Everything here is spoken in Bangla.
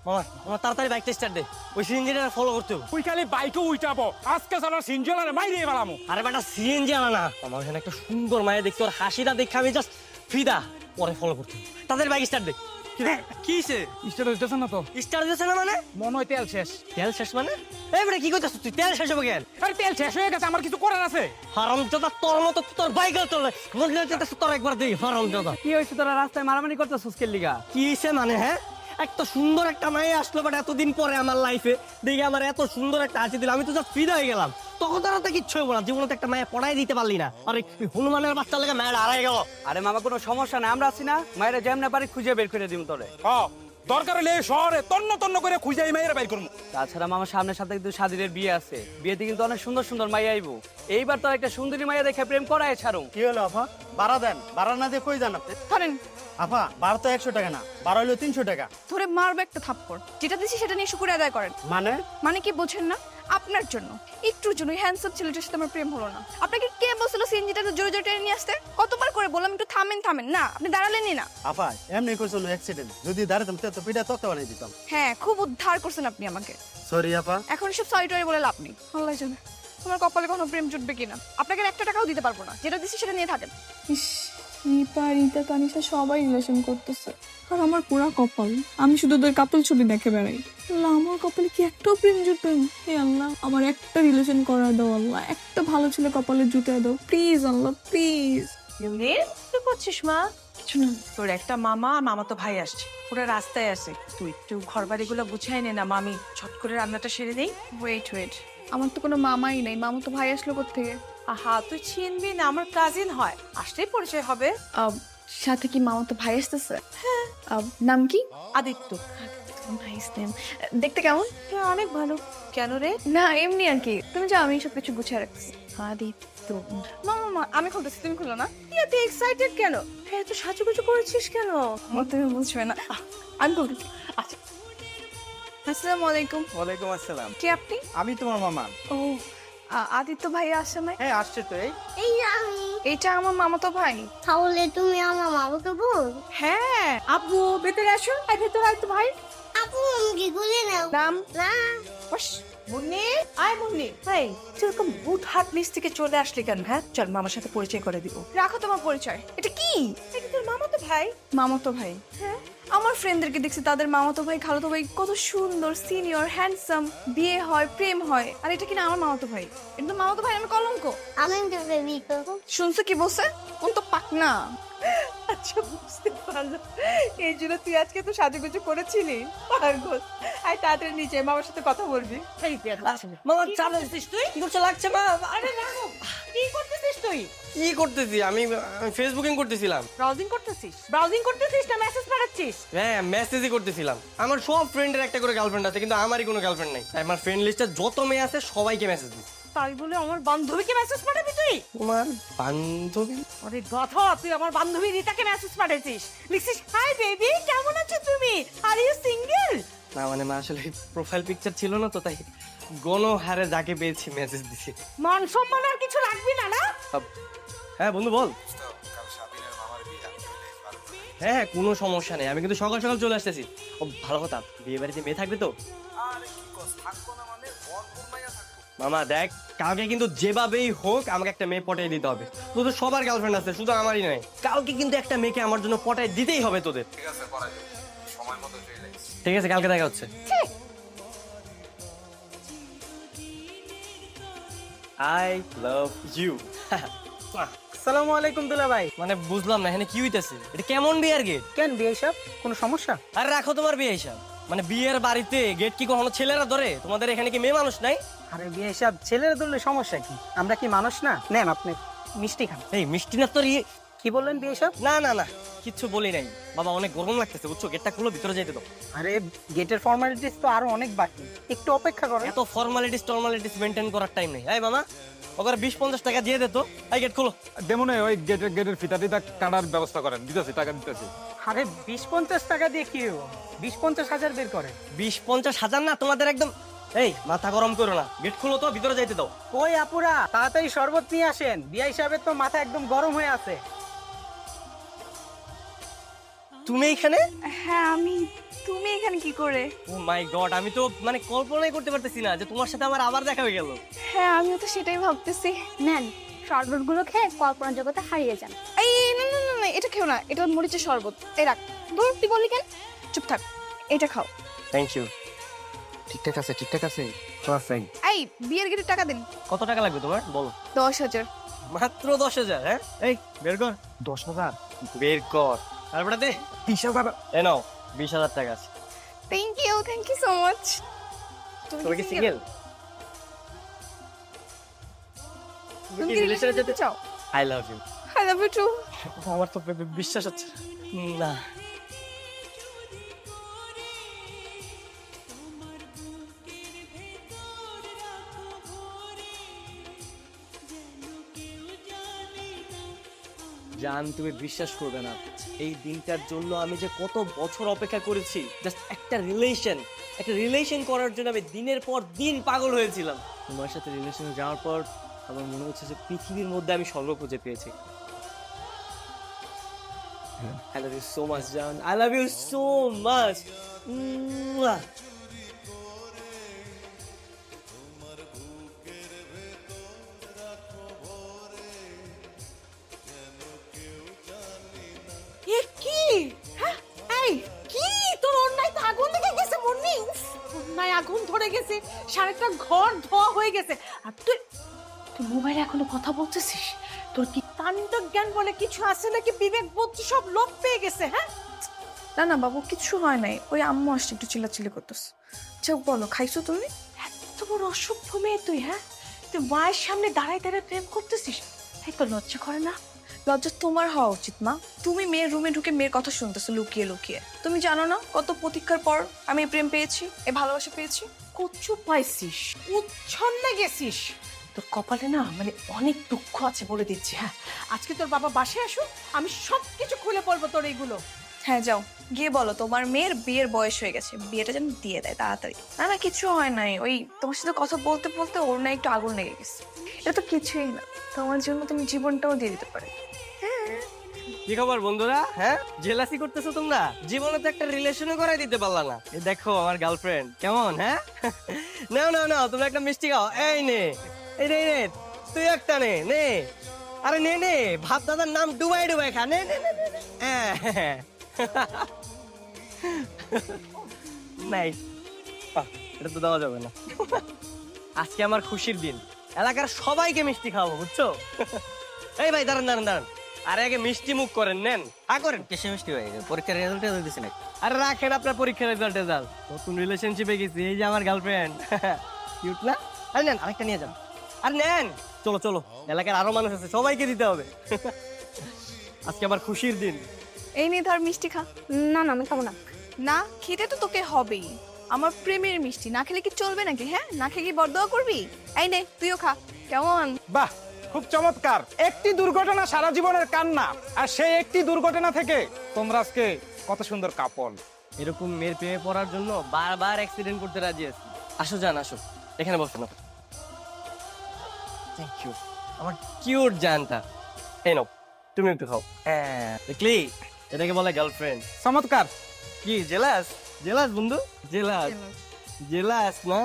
মামা আমার তাড়াতাড়ি বাইকটা স্টার্ট দে, ওই সিএনজিটা ফলো করতে হবে। তুই খালি বাইকে উইটাবো, আজকে সালা সিনজলারে মাইরে বেলামু। আরে বেটা সিএনজি আনা না, আমার এখানে একটা সুন্দর মায়া দেখতে, ওর হাসিটা দেখে আমি জাস্ট ফিদা, পরে ফলো করতে হবে। তাদের বাইক স্টার্ট দে। কিসে স্টার্ট হইতেছে না তো? স্টার্ট দিতেছে না মানে? মনে হয় তেল শেষ। তেল শেষ মানে? এই বেটা কি করতেছিস তুই? তেল শেষ হবে কেন? আরে তেল শেষ হয়ে গেছে, আমার কিছু করার আছে। হারামজাদা তোর মতো তোর বাইক চলে মনে হচ্ছে তোর একবার দেই। হারামজাদা কি হয়েছে, তোরা রাস্তায় মারামারি করতেছিস কে লিগা? কি হইছে মানে? হ্যাঁ, একটা সুন্দর একটা মায়া আসলো বাট এতদিন পরে আমার লাইফে দেখি আমার এত সুন্দর একটা হাসি দিল, আমি তো জাস্ট ফিদা হয়ে গেলাম। তখন তারা তো কিচ্ছু হইব না, জীবনে তো একটা মায়া পড়াই দিতে পারলি না। আরে হনুমানের বাচ্চা লেগে মায়ের হারাই গেল। আরে মামা কোনো সমস্যা নাই, আমরা আছি না, মায়েরা যেমন পারি খুঁজে বের করে দিম তোরে। দরকার হলে এই শহরে তন্ন তন্ন করে খুঁজে মাইরা বাইর করবো। তাছাড়া মামার সামনের সাথে কিন্তু স্বাধীনের বিয়ে আছে, বিয়েতে কিন্তু অনেক সুন্দর সুন্দর মাইয়া আইবো। এইবার তো একটা সুন্দরী মাইয়া দেখে প্রেম করায় ছাড়ো। কি হলো আপা? ভাড়া দেন, ভাড়া না দিয়ে কই যান আপনি? ধরেন আপা ভাড়া তো 100 টাকা না, ভাড়া হলো 300 টাকা। ধরে মারবে একটা থাপ্পড়, যেটা দিছি সেটা নিয়ে শুকুরে আদায় করেন। মানে মানে কি বোঝেন না? আপনার জন্য, একটুর জন্য হ্যান্ডসাম ছেলেটার সাথে আমার প্রেম হলো না। আপনাকে কে বলছিল সিএনজিটাকে জোরে জোরে টেনে নিয়ে আসতে? কতবার করে বললাম একটু থামেন থামেন, না আপনি দাঁড়ালেনই না। আপা এমনি কইছিল অ্যাক্সিডেন্ট, যদি দাঁড়াতাম তো পিঠা তক্তা বানিয়ে দিতাম। হ্যাঁ, খুব উদ্ধার করছেন আপনি আমাকে। সরি আপা। এখন সব সরি টরি বলে লাভ নেই, আল্লাহ জানে তোমার কপালে কোনো প্রেম জুটবে কিনা। আপনাকে 1 টাকাও দিতে পারবো না, যেটা দিছি সেটা নিয়ে থাকেন। ইস, রিপা রিতা তানিশা সবাই রিলেশন করতেছে, আর আমার পুরা কপাল, আমি শুধু ওদের কাপল ছবি দেখে বেড়াই। আল্লাহ, আমার কপালে কি একটাও প্রেম জুটবে না? হে আল্লাহ, আমার একটা রিলেশন করা দাও আল্লাহ, একটা ভালো ছেলে কপালে জুটে দাও প্লিজ আল্লাহ প্লিজ। কি করছিস মা? কিছু না। তোর একটা মামা আর মামা তো ভাই আসছে, ওরা রাস্তায় আছে। তুই একটু ঘর বাড়িগুলো গুছাই নে না, মামি ছট করে রান্নাটা সেরে নেই। ওয়েট ওয়েট, আমার তো কোনো মামাই নেই, মামা তো ভাই আসলো কোত্থেকে? আহা, তুই চিনবি না, আমার কাজিন হয়, আসলেই পরিচয় হবে। সাথে কি মামা তো ভাই আসতেছে? হ্যাঁ। নাম কি? আদিত্য। Nice name. দেখতে কেমন? হ্যাঁ, অনেক ভালো। কেন রে? না এমনি আর কি, তুমি যাও, আমি সব কিছু গুছিয়ে রাখছি। আদিত্য। মামা আমি খুলতেছি, তুমি খুলো না। এত এক্সাইটেড কেন? হ্যাঁ, তুই সাজুগুজু করেছিস কেন? তুমি বুঝবে না, আমি খুলতেছি। আচ্ছা। আসসালামু আলাইকুম। ওয়ালাইকুম আসসালাম। কে আপনি? আমি তোমার মামা। ও, আদিত্য ভাই আসে নাই? হ্যাঁ আসছে তো। এই আমি। এইটা আমার মামাতো ভাই। তাহলে তুমি আমার মামাকে বল। হ্যাঁ, আব্বু ভেতরে আসো। আয় ভেতরে আয় তো ভাই। আপু আমাকে গুলে নাও। নাম? না। বস। মুন্নি, আয় মুন্নি। ভাই, তুই এরকম বুট হাট নিচ থেকে চলে আসলি কেন? হ্যাঁ, চল মামার সাথে পরিচয় করে দিব। রাখো তোমার পরিচয়। এটা কি? এটা তোর মামা তো ভাই। মামাতো ভাই? হ্যাঁ, আমার ফ্রেন্ডদেরকে দেখছি তাদের মামাতো ভাই খালাতো ভাই কত সুন্দর, সিনিয়র, হ্যান্ডসাম, বিয়ে হয়, প্রেম হয়, আর এটা কিনা আমার মামাতো ভাই। এটা তো মামাতো ভাই, আমি কলঙ্ক। আমি তো বেবি করব। শুনছো কি বলছে? কোন তো পাকনা। আচ্ছা, বুঝতে পারলো। এই জন্য তুই আজকে তো সাজুগুজু করেছিলি। পাগল। আয় তাড়াতাড়ি নিচে মামার সাথে কথা বলবি। মামা চাপ দিছিস তুই? কি করছ লাগছে মা? আরে রাখো, কি করতেছিস তুই? কি করতেছি আমি? ফেসবুকিং করতেছিলাম। ব্রাউজিং করতেছিস? ব্রাউজিং করতেছিস না মেসেজ পাঠাচ্ছিস? হ্যাঁ, মেসেজই করতেছিলাম। আমার সব ফ্রেন্ডের একটা করে গার্লফ্রেন্ড আছে, কিন্তু আমারই কোনো গার্লফ্রেন্ড নাই। তাই আমার ফ্রেন্ড লিস্টে যত মেয়ে আছে সবাইকে মেসেজ দিই। তাই বলে আমার বান্ধবীকে মেসেজ পাঠাবি তুই? তোমার বান্ধবী? আরে গাধা, তুই আমার বান্ধবী রিতাকে মেসেজ পাঠাইছিস। লিখছিস, হাই বেবি, কেমন আছো তুমি? Are you single? না মানে মা, আসলে প্রোফাইল পিকচার ছিল না তো, তাই গণহারে যাকে পেয়েছি মেসেজ দিছি। মান সম্মান আর কিছু লাগবে না না? হ্যাঁ বন্ধু বল। হ্যাঁ, কোনো সমস্যা নেই, আমি কিন্তু সকাল সকাল চলে আসতেছি। ও ভালো কথা, বিয়ে বাড়িতে মেয়ে থাকবে তো? মামা দেখ, কালকে কিন্তু যেভাবেই হোক আমাকে একটা মেয়ে পটাই দিতে হবে। তোদের সবার গার্লফ্রেন্ড আছে, শুধু আমারই নয়। কালকে কিন্তু একটা মেয়েকে আমার জন্য পটাই দিতেই হবে তোদের। ঠিক আছে, কালকে দেখা হচ্ছে। I love you. আসসালামু আলাইকুম দুলা ভাই। মানে বুঝলাম না, এখানে কি হইতেছে? এটা কেমন বিয়ের গেট? কেন বিয়ে সব কোনো সমস্যা? আর রাখো তোমার বিয়ে হিসাব। মানে বিয়ের বাড়িতে গেট কি কখনো ছেলেরা ধরে? তোমাদের এখানে কি মেয়ে মানুষ নাই? আরে বিয়ে সব ছেলেরা ধরলে সমস্যা কি? আমরা কি মানুষ না? নেন আপনি মিষ্টি খান। এই মিষ্টি না তোর কি বললেন বিয়ে সব? না না না, কিচ্ছু বলি নাই বাবা, অনেক গরম লাগতেছে বুঝছো, গেটটা খুলে ভিতরে যাইতে দাও। আরে গেটের ফর্মালিটিস তো আরো অনেক বাকি, একটু অপেক্ষা করেন। এত ফর্মালিটিস মেনটেন করার টাইম নেই। এই মামা, ওকে 20-50 টাকা দিয়ে দে তো। এই গেট খুলো। দেমনে ওই গেটের ফিতা টিতা কাটার ব্যবস্থা করেন, দিতেছি, টাকা দিতেছি। আরে 20-50 টাকা দিয়ে কি হবো? 20-50 হাজার বের করে। 20-50 হাজার না তোমাদের একদম। এই মাথা গরম করো না, গেট খুলো তো, ভিতরে যাইতে দাও। ওই আপুরা তাড়াতাড়ি শরবত নিয়ে আসেন, বিয়ে হিসাবে তো মাথা একদম গরম হয়ে আছে। তুমি এখানে? হ্যাঁ আমি। তুমি এখানে কি করে? ও মাই গড, আমি তো মানে কল্পনাই করতে পারতেছি না যে তোমার সাথে আমার আবার দেখা হয়ে গেল। হ্যাঁ আমিও তো সেটাই ভাবতেছি। নেন শরবতগুলো খেয়ে কল্পনা জগতে হারিয়ে যান। এই না না না না, এটা খেও না, এটা মরিচের শরবত। এই রাখ। ধর, তুই বলি কেন? চুপ থাক, এটা খাও। Thank you. ঠিকঠাক আছে পারফেক্ট। এই বিয়ের গেটের টাকা দিন। কত টাকা লাগবে তোমার বলো? 10,000। মাত্র 10,000? হ্যাঁ, এই বের কর। 10,000 বের কর। তারপরে দে। 20,000 এ নাও 20,000 টাকা আছে। Thank you so much. তুমি কি সিঙ্গেল? তুমি কি রিলেশনে যেতে চাও? I love you. I love you too. আমার তো বিশ্বাস হচ্ছে না। জান, তুমি বিশ্বাস করবে না, এই দিনটার জন্য আমি যে কত বছর অপেক্ষা করেছি। জাস্ট একটা রিলেশন করার জন্য আমি দিনের পর দিন পাগল হয়েছিলাম। তোমার সাথে রিলেশনে যাওয়ার পর আমার মনে হচ্ছে যে পৃথিবীর মধ্যে আমি স্বর্গ খুঁজে পেয়েছি। I love you so much, John. I love you so much. Mwah. এ কি? হ্যাঁ? এই কি তোর অন্যায় তো আগুন লেগে গেছে মুন্নি। উফ, অন্যায় আগুন ধরে গেছে, সারাটা ঘর ধোয়া হয়ে গেছে। আর তুই তুই মোবাইলে এখনো কথা বলতেছিস? তোর কি কাণ্ড জ্ঞান বলে কিছু আছে নাকি? বিবেক বোধ সব লোপ পেয়ে গেছে? হ্যাঁ না না বাবু, কিছু হয় নাই, ওই আম্মু আসছে একটু চিল্লাচিল্লি করতেছে। চোখ বলো, খাইছো তুমি? এত বড় অসভ্য মেয়ে তুই। হ্যাঁ, তুই মায়ের সামনে দাঁড়ায় দাঁড়ায় প্রেম করতেছিস? এই তো লজ্জা করে না? লজ্জা তোমার হওয়া উচিত মা। তুমি মেয়ের রুমে ঢুকে মেয়ের কথা শুনতেছো লুকিয়ে লুকিয়ে। তুমি জানো না কত প্রতীক্ষার পর আমি এই প্রেম পেয়েছি, এই ভালোবাসা পেয়েছি। কচু পাইছিস, উচ্ছন্নে গেছিস। তোর কপালে না মানে অনেক দুঃখ আছে বলে দিচ্ছি। হ্যাঁ, আজকে তোর বাবা বাসায় আসুক, আমি সব কিছু খুলে পড়বো তোর এইগুলো। হ্যাঁ যাও, গিয়ে বলো তোমার মেয়ের বিয়ের বয়স হয়ে গেছে, বিয়েটা যেন দিয়ে দেয় তাড়াতাড়ি। না না কিছু হয় নাই, ওই তোমার সাথে কথা বলতে বলতে ওর না একটু আগুন লেগে গেছে। এটা তো কিছুই না, তোমার জন্য তুমি জীবনটাও দিয়ে দিতে পারে। কি খবর বন্ধুরা? হ্যাঁ, জেলাসি করতেছো তোমরা? জীবনে তো একটা রিলেশনও করাই দিতে পারলা না। এই দেখো আমার গার্লফ্রেন্ড কেমন। হ্যাঁ, নাও নাও নাও, তোমরা একটা মিষ্টি খাও। এই নে, এই নে নে, তুই একটা নে নে। আরে নে নে, ভাব দাদার নাম ডুবাই ডুবাই খা। নে নে নে নে, নে। হ্যাঁ। নাই, এটা তো দেওয়া যাবে না। আজকে আমার খুশির দিন, এলাকার সবাইকে মিষ্টি খাওয়াবো, বুঝছো? এই ভাই দাঁড়ান দাঁড়ান দাঁড়ান, আরে আগে মিষ্টি মুখ করেন, নেন। করেন। কিসে মিষ্টি হয়ে গেছে? পরীক্ষার রেজাল্ট দিছে নাকি? আরে রাখেন আপনার পরীক্ষার রেজাল্ট। নতুন রিলেশনশিপে গেছি, এই যে আমার গার্লফ্রেন্ড। কিউট না? আরে নেন, আরেকটা নিয়ে যান। আর নেন, চলো চলো, এলাকার আরো মানুষ আছে, সবাইকে দিতে হবে। আজকে আমার খুশির দিন। এই নিয়ে ধর মিষ্টি খা। না না আমি খাবো না। না খেতে তো তোকে হবেই, আমার প্রেমের মিষ্টি। না খেলে কি চলবে নাকি? হ্যাঁ, না খেয়ে কি বরদোয়া করবি? এই নে তুইও খা। কেমন? বাহ, খুব চমৎকার। একটি দুর্ঘটনা সারা জীবনের কান্না, আর সেই একটি দুর্ঘটনা থেকে তোমরা আজকে কত সুন্দর কাপল। এরকম মেয়ের প্রেমে পড়ার জন্য বারবার অ্যাক্সিডেন্ট করতে রাজি আছি। আসো জান, আসো, এখানে বসো না। থ্যাংক ইউ আমার কিউট জানটা। এই নাও, তুমি একটু খাও। হ্যাঁ, দেখলি, এটাকে বলে গার্লফ্রেন্ড। চমৎকার। কি জেলাস? জেলাস বন্ধু? জেলাস? জেলাস না?